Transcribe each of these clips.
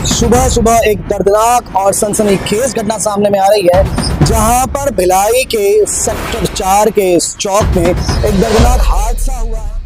सुबह सुबह एक दर्दनाक और सनसनीखेज घटना सामने में आ रही है, जहां पर भिलाई के सेक्टर 4 के इस चौक में एक दर्दनाक हादसा हुआ है।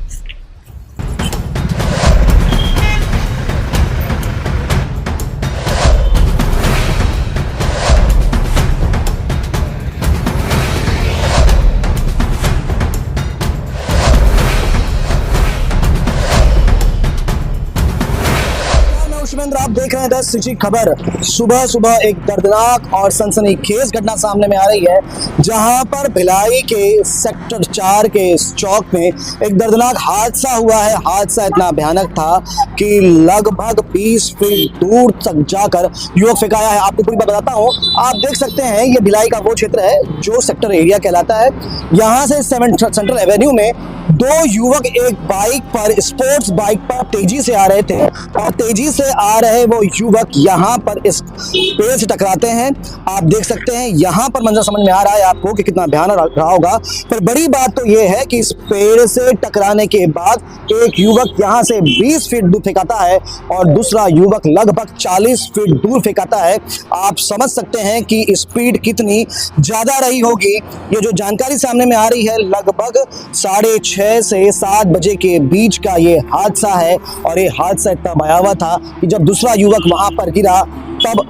शुभेंद्र, आप देख रहे हैं 10 सिटी खबर। सुबह सुबह एक दर्दनाक और सनसनीखेज घटना सामने में आ रही है, जहां पर भिलाई के सेक्टर 4 के इस चौक में एक दर्दनाक हादसा हुआ है। हादसा इतना भयानक था कि लगभग 20 फीट दूर तक जाकर युवक फेंकाया है। आपको पूरी बात बताता हूं। आप देख सकते हैं, ये भिलाई का वो क्षेत्र है जो सेक्टर एरिया कहलाता है। यहां से सेंट्रल एवेन्यू में दो युवक एक बाइक पर, स्पोर्ट्स बाइक पर तेजी से आ रहे थे और तेजी से आ रहे वो युवक यहाँ पर इस पेड़ से टकराते हैं। आप देख सकते हैं, यहाँ पर मंजर समझ में आ रहा है आपको कि कितना भयानक रहा होगा। पर बड़ी बात तो ये है कि इस पेड़ से टकराने के बाद एक युवक यहाँ से 20 फीट दूर फेंकाता है और दूसरा युवक लगभग 40 फीट दूर फेंकाता है। आप समझ सकते हैं कि स्पीड कितनी ज्यादा रही होगी। ये जो जानकारी सामने में आ रही है, लगभग 6:30 से 7 बजे के बीच का ये हादसा है और ये हादसा इतना भयावह था कि जब दूसरा युवक वहां पर गिरा तब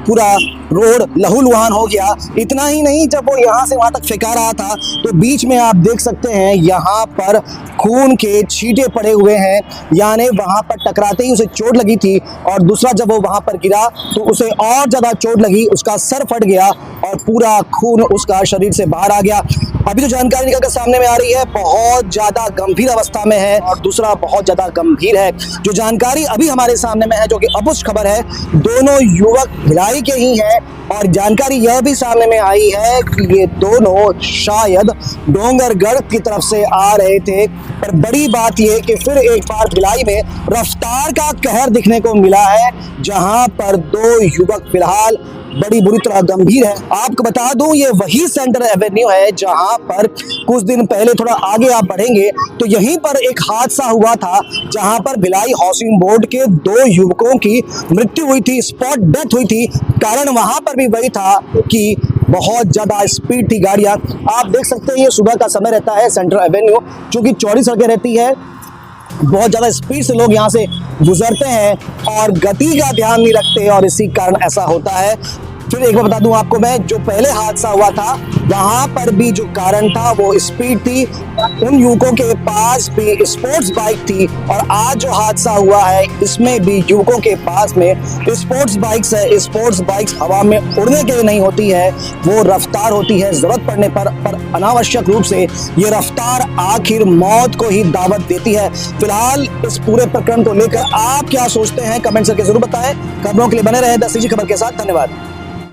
पूरा रोड लहूलुहान हो गया। इतना ही नहीं, जब वो यहाँ से वहां तक फेंका रहा था तो बीच में आप देख सकते हैं यहाँ पर खून के छींटे पड़े हुए हैं, यानी वहां पर टकराते ही उसे चोट लगी थी। और दूसरा जब वो वहां पर गिरा तो उसे और ज्यादा चोट लगी, उसका सर फट गया और पूरा खून उसका शरीर से बाहर आ गया। अभी जो जानकारी निकलकर सामने में आ रही है, बहुत ज्यादा गंभीर अवस्था में है और दूसरा बहुत ज्यादा गंभीर है। जो जानकारी अभी हमारे सामने में है, जो कि अपुष्ट खबर है, दोनों युवक भिलाई के ही हैं और जानकारी यह भी सामने में आई है कि ये दोनों शायद डोंगरगढ़ की तरफ से आ रहे थे। पर बड़ी बात यह कि फिर एक बार भिलाई में रफ्तार का कहर दिखने को मिला है, जहां पर दो युवक फिलहाल बड़ी बुरी तरह गंभीर है। आपको बता दूं, ये वही सेंट्रल एवेन्यू है जहां पर कुछ दिन पहले, थोड़ा आगे आप बढ़ेंगे तो यहीं पर एक हादसा हुआ था, जहां पर भिलाई हाउसिंग बोर्ड के दो युवकों की मृत्यु हुई थी, स्पॉट डेथ हुई थी। कारण वहां पर भी वही था कि बहुत ज्यादा स्पीड थी गाड़ियां। आप देख सकते हैं, ये सुबह का समय रहता है सेंट्रल एवेन्यू, चूंकि चौड़ी सड़कें रहती है, बहुत ज्यादा स्पीड से लोग यहाँ से गुजरते हैं और गति का ध्यान नहीं रखते और इसी कारण ऐसा होता है। फिर एक बार बता दूं आपको मैं, जो पहले हादसा हुआ था वहां पर भी जो कारण था वो स्पीड थी। उन युवकों के पास भी स्पोर्ट्स बाइक थी और आज जो हादसा हुआ है इसमें भी युवकों के पास में स्पोर्ट्स बाइक्स है। स्पोर्ट्स बाइक्स हवा में उड़ने के लिए नहीं होती है, वो रफ्तार होती है जरूरत पड़ने पर अनावश्यक रूप से ये रफ्तार आखिर मौत को ही दावत देती है। फिलहाल इस पूरे प्रकरण को लेकर आप क्या सोचते हैं, कमेंट करके जरूर बताएं। खबरों के लिए बने रहे 10 सिटी खबर के साथ। धन्यवाद।